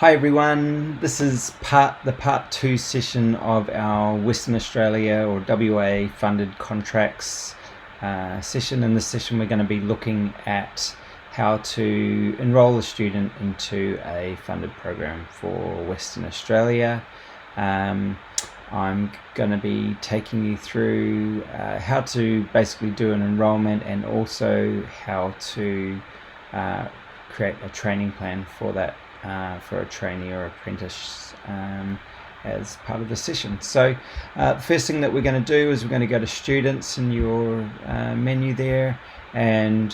Hi everyone, this is the part 2 session of our Western Australia or WA funded contracts session. In this session we're going to be looking at how to enrol a student into a funded program for Western Australia. I'm going to be taking you through how to basically do an enrolment and also how to create a training plan for that for a trainee or apprentice as part of the session. So the first thing that we're going to do is we're going to go to students in your menu there, and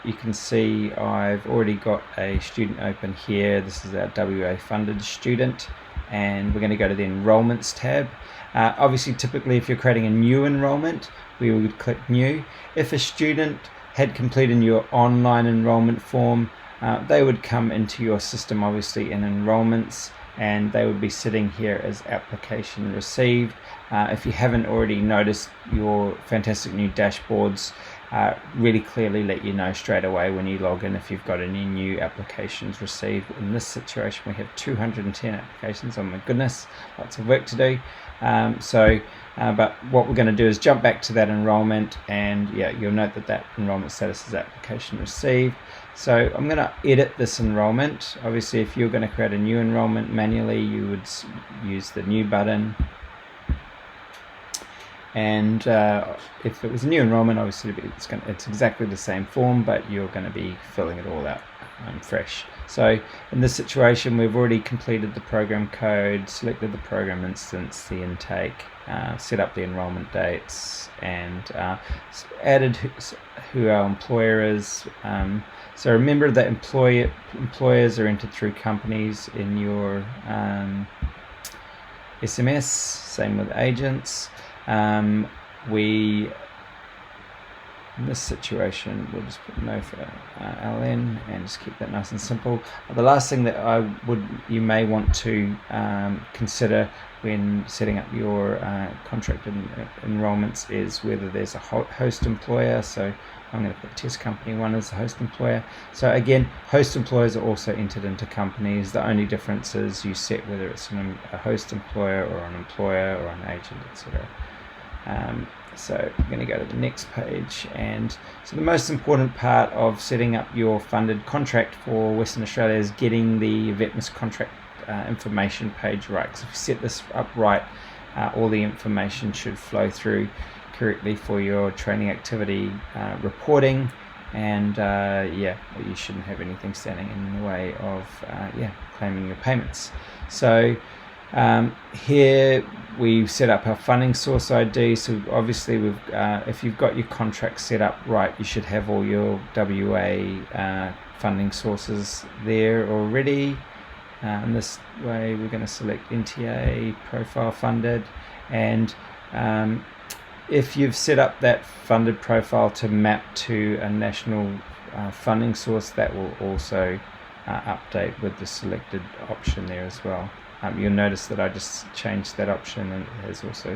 you can see I've already got a student open here. This is our WA funded student, and we're going to go to the enrollments tab. Obviously, typically if you're creating a new enrollment, we would click new. If a student had completed your online enrollment form, they would come into your system obviously in enrollments, and they would be sitting here as application received. If you haven't already noticed, your fantastic new dashboards really clearly let you know straight away when you log in if you've got any new applications received. In this situation we have 210 applications. Oh my goodness, lots of work to do. But what we're going to do is jump back to that enrollment, and you'll note that enrollment status is application received. So I'm going to edit this enrollment. Obviously if you're going to create a new enrollment manually, you would use the new button, and if it was a new enrollment, obviously it's exactly the same form, but you're going to be filling it all out fresh. So in this situation we've already completed the program code, selected the program instance, the intake, set up the enrollment dates, and added who our employer is. So remember that employers are entered through companies in your SMS, same with agents. In this situation we'll just put no for LN and just keep that nice and simple. The last thing that you may want to consider when setting up your contract enrollments is whether there's a host employer. So I'm going to put test company 1 as the host employer. So again, host employers are also entered into companies. The only difference is you set whether it's a host employer or an employer or an agent, etc. So I'm going to go to the next page, and so the most important part of setting up your funded contract for Western Australia is getting the VETMIS contract information page right. Because if you set this up right, all the information should flow through correctly for your training activity reporting, and you shouldn't have anything standing in the way of claiming your payments. So here we've set up our funding source ID. So obviously if you've got your contract set up right, you should have all your WA funding sources there already. In this way we're going to select NTA profile funded, and if you've set up that funded profile to map to a national funding source, that will also update with the selected option there as well. You'll notice that I just changed that option, and it has also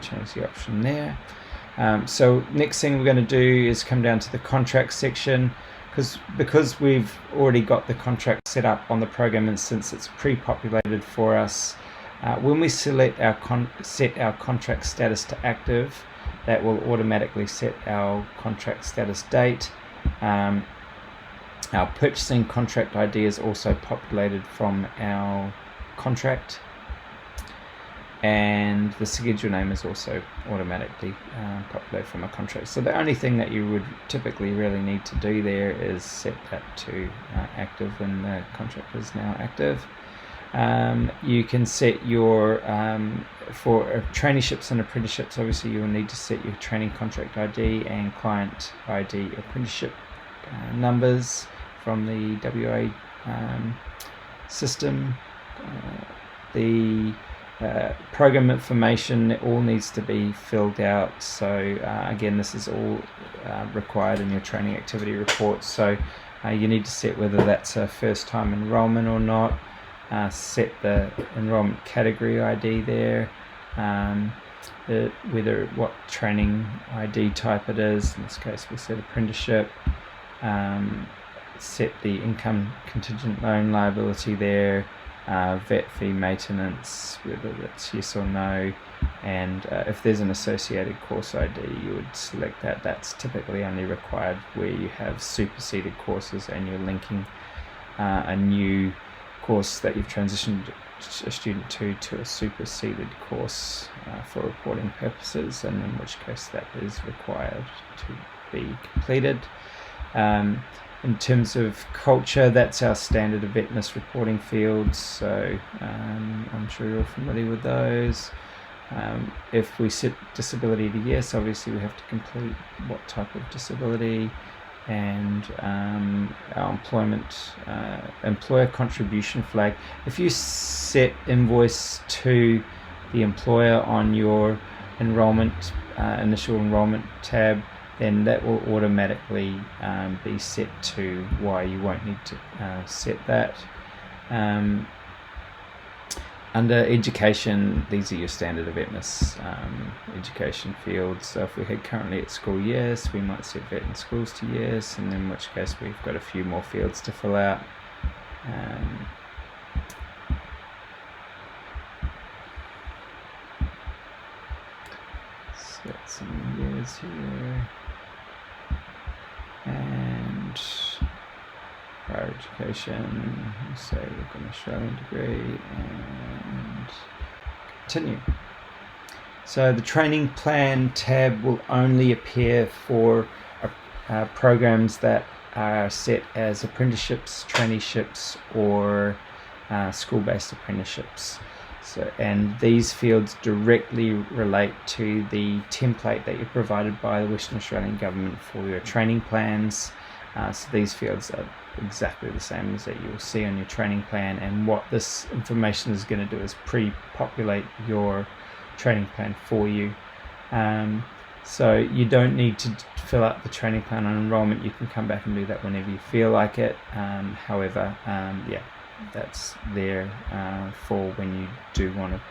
changed the option there. So next thing we're going to do is come down to the contract section, because we've already got the contract set up on the program instance. It's pre-populated for us. When we select set our contract status to active, that will automatically set our contract status date. Our purchasing contract ID is also populated from our contract, and the schedule name is also automatically populated from a contract. So the only thing that you would typically really need to do there is set that to active when the contract is now active. You can set your for traineeships and apprenticeships, obviously you will need to set your training contract ID and client ID apprenticeship numbers from the WA system. The program information all needs to be filled out. So again, this is all required in your training activity reports. So you need to set whether that's a first time enrollment or not. Set the enrollment category ID there, what training ID type it is. In this case we set apprenticeship. set the income contingent loan liability there, vet fee maintenance, whether that's yes or no, and if there's an associated course ID, you would select that. That's typically only required where you have superseded courses and you're linking a new course that you've transitioned a student to a superseded course for reporting purposes, and in which case that is required to be completed. In terms of culture, that's our standard of vetness reporting fields, so I'm sure you're familiar with those. If we set disability to yes, obviously we have to complete what type of disability, and our employer contribution flag. If you set invoice to the employer on your enrollment initial enrollment tab, then that will automatically be set to Y. You won't need to set that. Under education, these are your standard of vetness education fields. So if we had currently at school yes, we might set vet in schools to yes, and in which case we've got a few more fields to fill out. Set some years here, and higher education, we'll say look an Australian degree, and continue. So the training plan tab will only appear for programs that are set as apprenticeships, traineeships, or school-based apprenticeships. So, and these fields directly relate to the template that you're provided by the Western Australian Government for your training plans. So these fields are exactly the same as that you'll see on your training plan, and what this information is going to do is pre-populate your training plan for you. So you don't need to fill out the training plan on enrollment. You can come back and do that whenever you feel like it. However, that's there for when you do want to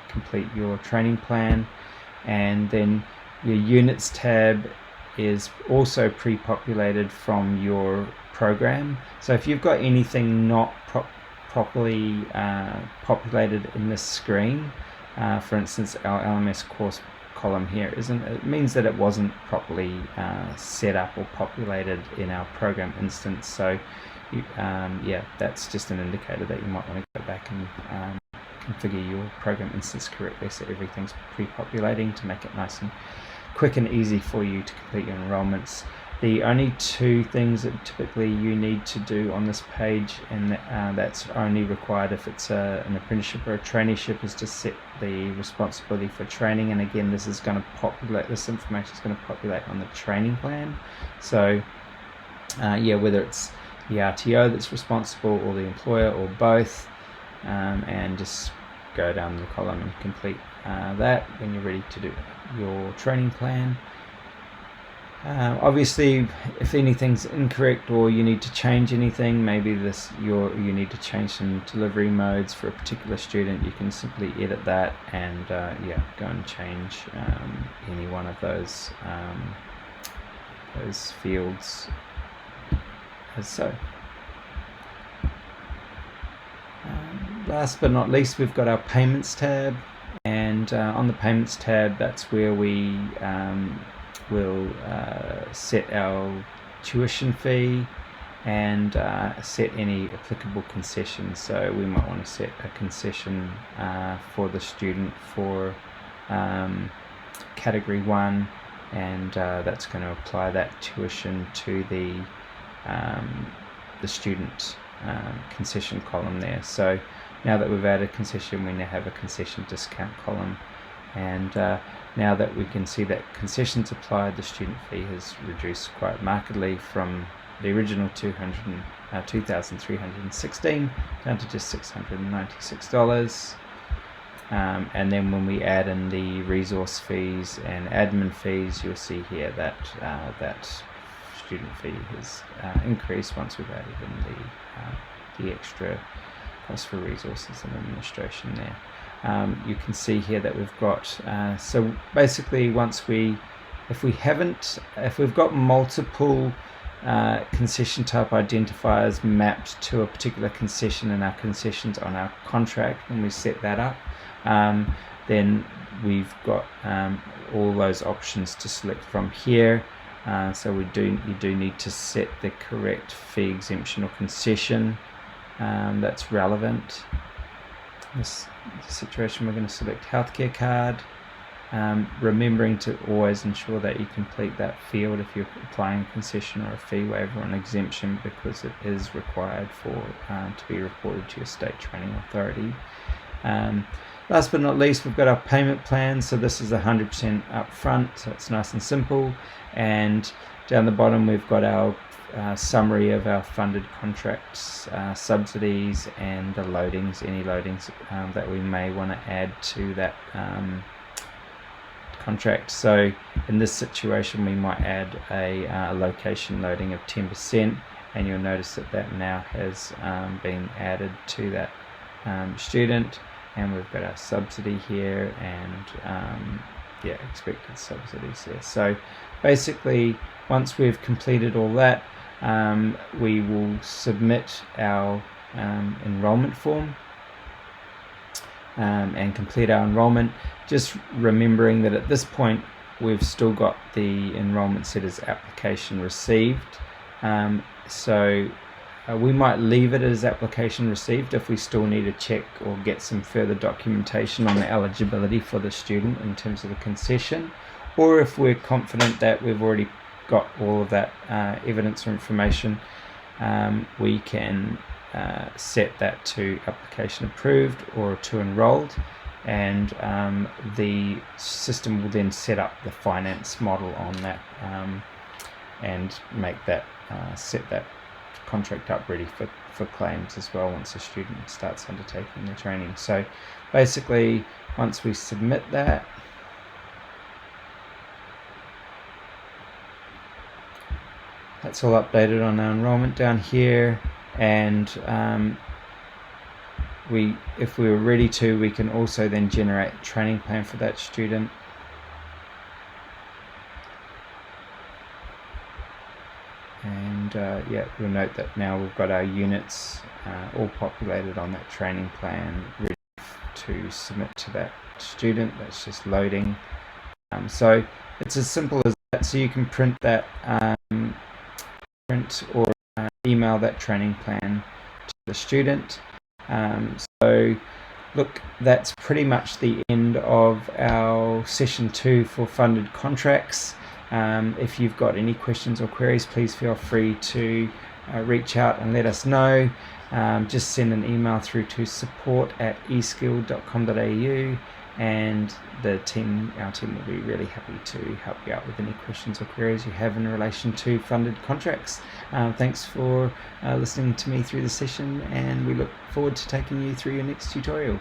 complete your training plan. And then your units tab is also pre-populated from your program. So if you've got anything not properly populated in this screen, for instance our LMS course column here it means that it wasn't properly set up or populated in our program instance. So that's just an indicator that you might want to go back and configure your program instance correctly so everything's pre-populating to make it nice and quick and easy for you to complete your enrollments. The only two things that typically you need to do on this page, and that's only required if it's an apprenticeship or a traineeship, is to set the responsibility for training. And again, this is going to populate, this information is going to populate on the training plan. So whether it's the RTO that's responsible or the employer or both, and just go down the column and complete that when you're ready to do your training plan. Obviously, if anything's incorrect or you need to change anything, maybe you need to change some delivery modes for a particular student, you can simply edit that and go and change any one of those fields as so. Last but not least, we've got our payments tab, and on the payments tab, that's where we will set our tuition fee and set any applicable concessions. So we might want to set a concession for the student for category 1, and that's going to apply that tuition to the student concession column there. So now that we've added concession, we now have a concession discount column, and now that we can see that concessions applied, the student fee has reduced quite markedly from the original $2,316 down to just $696. And then when we add in the resource fees and admin fees, you'll see here that that student fee has increased once we've added in the extra cost for resources and administration there. You can see here that we've got so basically if we've got multiple concession type identifiers mapped to a particular concession in our concessions on our contract, when we set that up, then we've got all those options to select from here. So you do need to set the correct fee exemption or concession that's relevant. In this situation, we're going to select healthcare card, remembering to always ensure that you complete that field if you're applying a concession or a fee waiver or an exemption, because it is required to be reported to your state training authority. Last but not least, we've got our payment plan. So this is 100% upfront, so it's nice and simple. And down the bottom, we've got our summary of our funded contracts, subsidies, and the loadings, any loadings that we may want to add to that contract. So in this situation, we might add a location loading of 10%, and you'll notice that now has been added to that student. And we've got our subsidy here, and expected subsidies there. So basically, once we've completed all that, we will submit our enrollment form and complete our enrollment, just remembering that at this point we've still got the enrollment set as application received. We might leave it as application received if we still need to check or get some further documentation on the eligibility for the student in terms of the concession, or if we're confident that we've already got all of that evidence or information, we can set that to application approved or to enrolled, and the system will then set up the finance model on that and make that set that contract up ready for claims as well once a student starts undertaking the training. So basically, once we submit that, that's all updated on our enrollment down here, and if we were ready to, we can also then generate a training plan for that student. And you'll note that now we've got our units all populated on that training plan, ready to submit to that student. That's just loading. So it's as simple as that. So you can print that, print or email that training plan to the student. So look, that's pretty much the end of our session 2 for funded contracts. If you've got any questions or queries, please feel free to reach out and let us know. Just send an email through to support@eskill.com.au, and our team will be really happy to help you out with any questions or queries you have in relation to funded contracts. Thanks for listening to me through the session, and we look forward to taking you through your next tutorial.